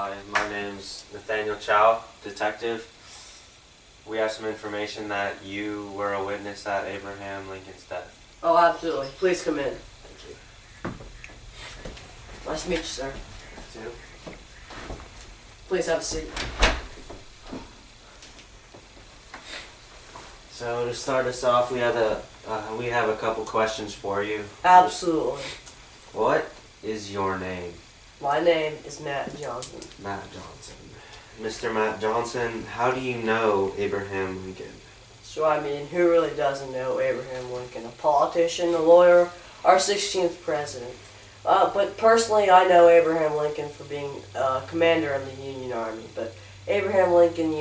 Hi, my name's Nathaniel Chow, detective. We have some information that you were a witness at Abraham Lincoln's death. Oh, absolutely. Please come in. Thank Nice to meet you, sir. you. Two. Please have a seat. So to start us off, we have a couple questions for you. Absolutely. What is your name? My name is Matt Johnson. Matt Johnson. Mr. Matt Johnson, how do you know Abraham Lincoln? So, I mean, who really doesn't know Abraham Lincoln? A politician, a lawyer, our 16th president. But personally, I know Abraham Lincoln for being commander in the Union Army. But Abraham Lincoln,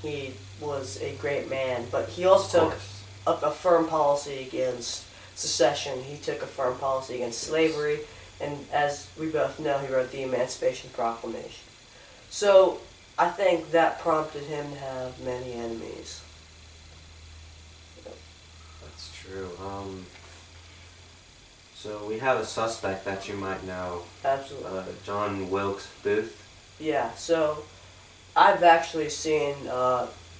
he was a great man. But he also took a firm policy against secession. He took a firm policy against slavery. And as we both know, he wrote the Emancipation Proclamation. So I think that prompted him to have many enemies. That's true. So we have a suspect that you might know. Absolutely. John Wilkes Booth. Yeah, so I've actually seen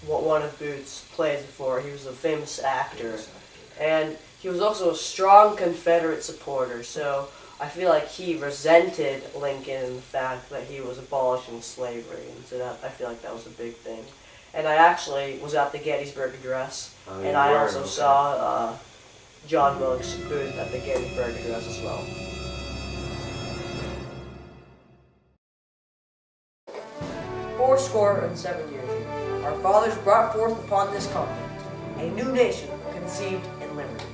one of Booth's plays before. He was a famous actor. And he was also a strong Confederate supporter, so I feel like he resented Lincoln and the fact that he was abolishing slavery, and so I feel like that was a big thing. And I actually was at the Gettysburg Address, and I also saw John Wilkes Booth at the Gettysburg Address as well. Fourscore and 7 years ago, our fathers brought forth upon this continent a new nation conceived in liberty,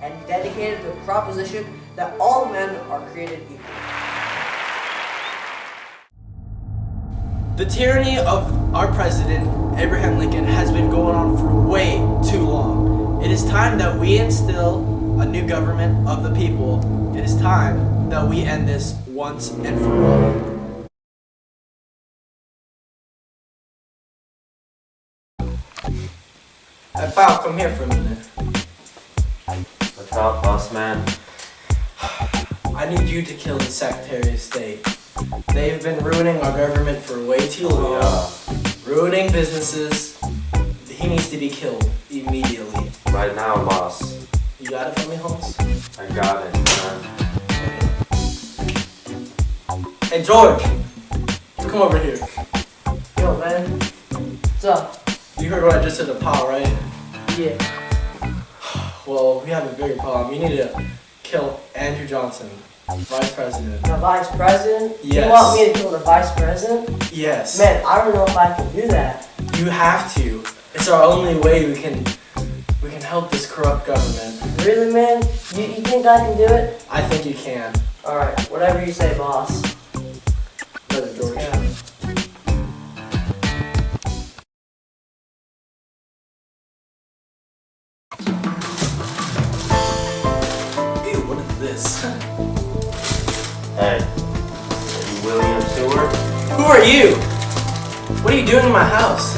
and dedicated to the proposition that all men are created equal. The tyranny of our president, Abraham Lincoln, has been going on for way too long. It is time that we instill a new government of the people. It is time that we end this once and for all. Hey, pal, come here for a minute. What's up, boss man? I need you to kill the Secretary of State. They've been ruining our government for way too long. Ruining businesses. He needs to be killed immediately. Right now, boss. You got it for me, Holmes? I got it, man. Hey, George! Come over here. Yo, man. What's up? You heard what I just said to Paul, right? Yeah. Well, we have a bigger problem. You need to kill Andrew Johnson, Vice President. The Vice President? Yes. You want me to kill the Vice President? Yes. Man, I don't know if I can do that. You have to. It's our only way we can help this corrupt government. Really, man? You think I can do it? I think you can. Alright, whatever you say, boss. Brother George. Yeah. Ew, what is this? Hey, are you William Stewart? Who are you? What are you doing in my house?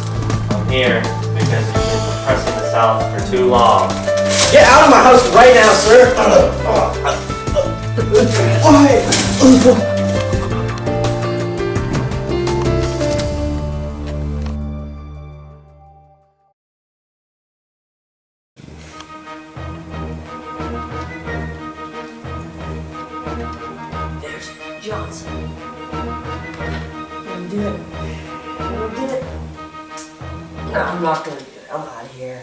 I'm here because you've been oppressing the South for too long. Get out of my house right now, sir! There's Johnson. Gonna do it. Gonna do it. No, I'm not gonna do it. I'm out of here.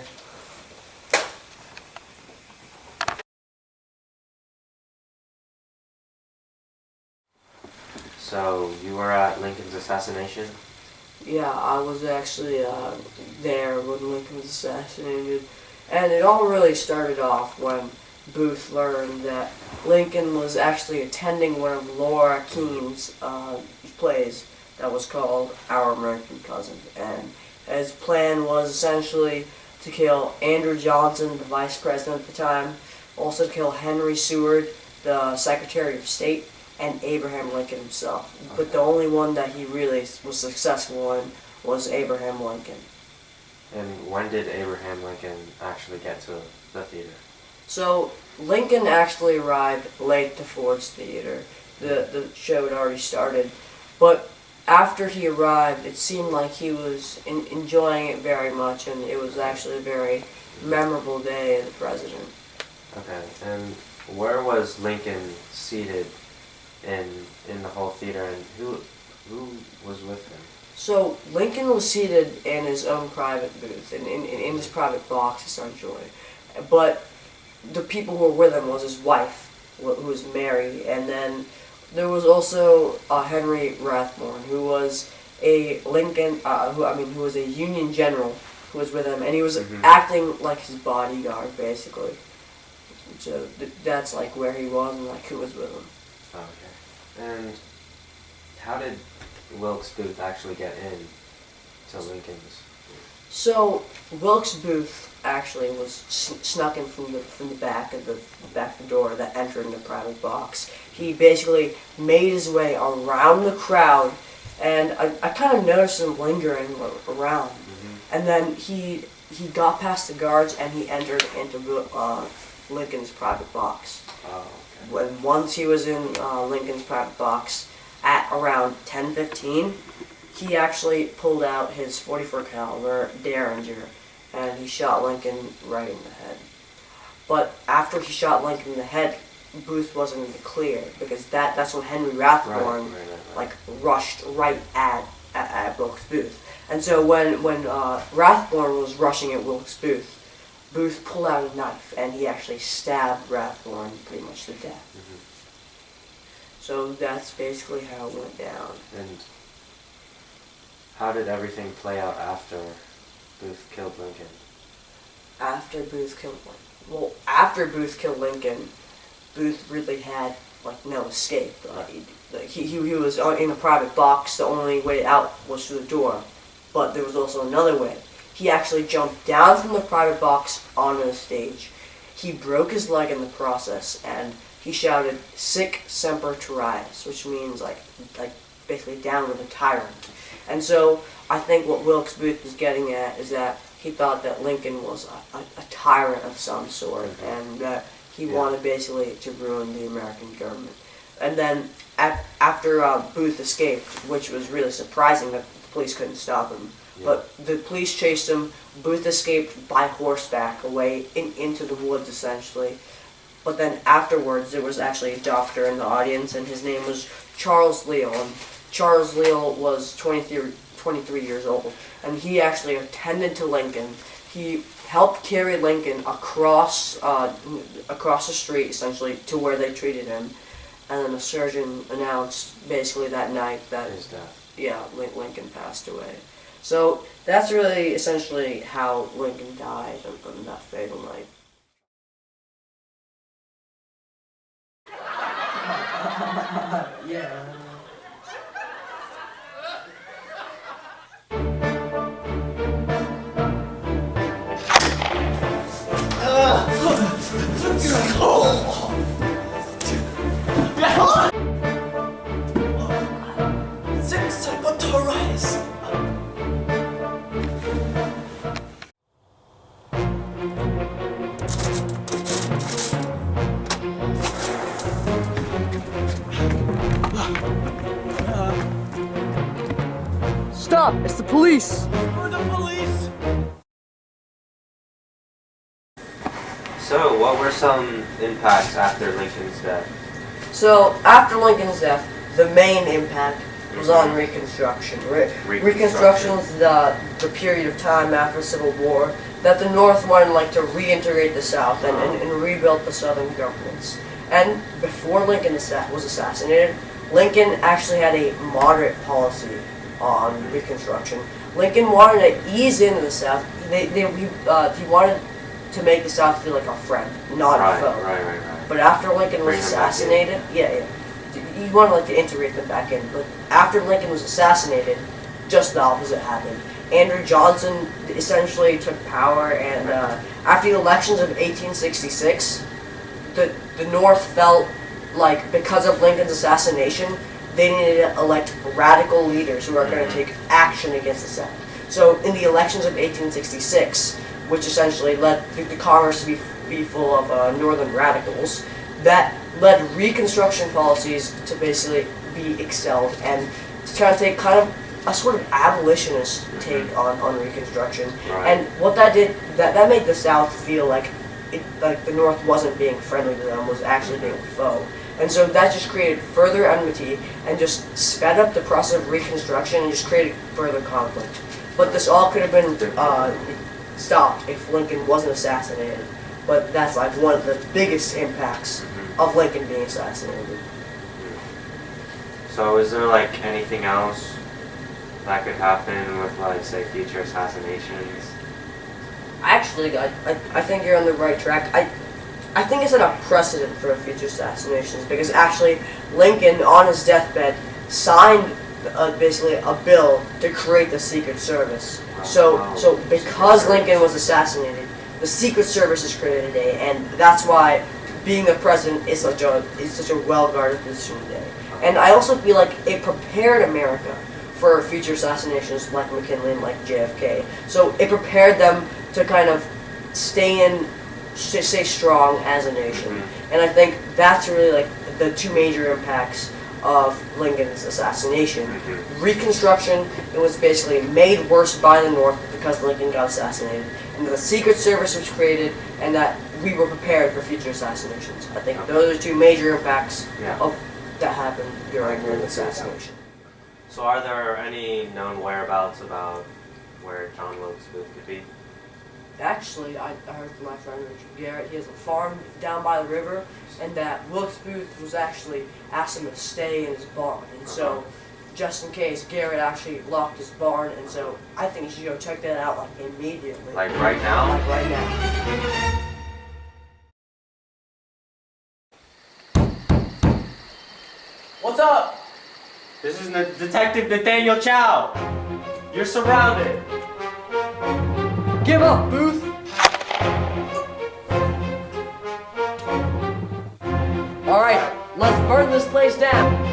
So, you were at Lincoln's assassination? Yeah, I was actually there when Lincoln was assassinated. And it all really started off when Booth learned that Lincoln was actually attending one of Laura Keene's plays that was called Our American Cousin. And his plan was essentially to kill Andrew Johnson, the vice president at the time, also to kill Henry Seward, the Secretary of State, and Abraham Lincoln himself. Okay. But the only one that he really was successful in was Abraham Lincoln. And when did Abraham Lincoln actually get to the theater? So Lincoln actually arrived late to Ford's Theater. The show had already started, but after he arrived, it seemed like he was enjoying it very much, and it was actually a very memorable day as the president. Okay, and where was Lincoln seated in the whole theater, and who was with him? So Lincoln was seated in his own private booth, in his private box, essentially. But the people who were with him was his wife, who was Mary, and then there was also Henry Rathbone, who was a Lincoln, who was a Union general who was with him, and he was acting like his bodyguard, basically. So that's like where he was and like who was with him. Okay. And how did Wilkes Booth actually get in to Lincoln's? So Wilkes Booth actually was snuck in from the back of the door that entered the private box. He basically made his way around the crowd, and I kind of noticed him lingering around. And then he got past the guards and he entered into Lincoln's private box. Oh, okay. Once he was in Lincoln's private box at around 10:15, he actually pulled out his .44 caliber Derringer and he shot Lincoln right in the head. But after he shot Lincoln in the head, Booth wasn't in the clear because that's when Henry Rathbone like rushed right at Wilkes Booth. And so when Rathbone was rushing at Wilkes Booth, Booth pulled out a knife and he actually stabbed Rathbone pretty much to death. So that's basically how it went down. And how did everything play out after Booth killed Lincoln? After Booth killed Lincoln, Booth really had like no escape. He was in a private box. The only way out was through the door, but there was also another way. He actually jumped down from the private box onto the stage. He broke his leg in the process, and he shouted "Sic semper tyrannis," which means like basically down with a tyrant. And so I think what Wilkes Booth was getting at is that he thought that Lincoln was a tyrant of some sort, and that he wanted basically to ruin the American government. And then after Booth escaped, which was really surprising that the police couldn't stop him, but the police chased him. Booth escaped by horseback away into the woods, essentially. But then afterwards, there was actually a doctor in the audience, and his name was Charles Leal. And Charles Leal was 23 years old, and he actually attended to Lincoln. He helped carry Lincoln across the street, essentially, to where they treated him. And then the surgeon announced basically that night that his death. Yeah, Lincoln passed away. So that's really essentially how Lincoln died on that fatal night. Yeah. Sic semper tyrannis. Stop! It's the police! We're the police. So, what were some impacts after Lincoln's death? So, after Lincoln's death, the main impact was on Reconstruction. Reconstruction was the period of time after the Civil War that the North wanted to reintegrate the South and rebuild the Southern governments. And before Lincoln was assassinated, Lincoln actually had a moderate policy on Reconstruction. Lincoln wanted to ease into the South. He wanted to make the South feel like a friend, not a foe. Right. But after Lincoln was assassinated, he wanted to integrate them back in. But after Lincoln was assassinated, just the opposite happened. Andrew Johnson essentially took power, and after the elections of 1866, the North felt like because of Lincoln's assassination, they needed to elect radical leaders who are going to take action against the South. So in the elections of 1866, which essentially led the Congress to be full of Northern radicals, that led Reconstruction policies to basically be excelled, and trying to take kind of a sort of abolitionist take on Reconstruction. Right. And what that did, that made the South feel like like the North wasn't being friendly to them, was actually being a foe. And so that just created further enmity and just sped up the process of Reconstruction and just created further conflict. But this all could have been stopped if Lincoln wasn't assassinated. But that's like one of the biggest impacts of Lincoln being assassinated. So is there like anything else that could happen with, like, say, future assassinations? Actually, I think you're on the right track. I think it's not a precedent for future assassinations because actually Lincoln, on his deathbed, signed basically a bill to create the Secret Service. So because Lincoln was assassinated, the Secret Service is created today, and that's why being the president is such a well-guarded position today. And I also feel like it prepared America for future assassinations like McKinley and like JFK. So it prepared them to kind of stay strong as a nation. And I think that's really like the two major impacts of Lincoln's assassination. Reconstruction, it was basically made worse by the North because Lincoln got assassinated. And the Secret Service was created, and that we were prepared for future assassinations. I think those are two major impacts of that happened during Lincoln's assassination. So are there any known whereabouts about where John Wilkes Booth could be? Actually, I heard from my friend Richard Garrett, he has a farm down by the river, and that Wilkes Booth was actually asked him to stay in his barn. And so, just in case, Garrett actually locked his barn, and so I think you should go check that out like immediately. Like right now? Like right now. What's up? This is Detective Nathaniel Chow. You're surrounded. Give up, Booth! Alright, let's burn this place down.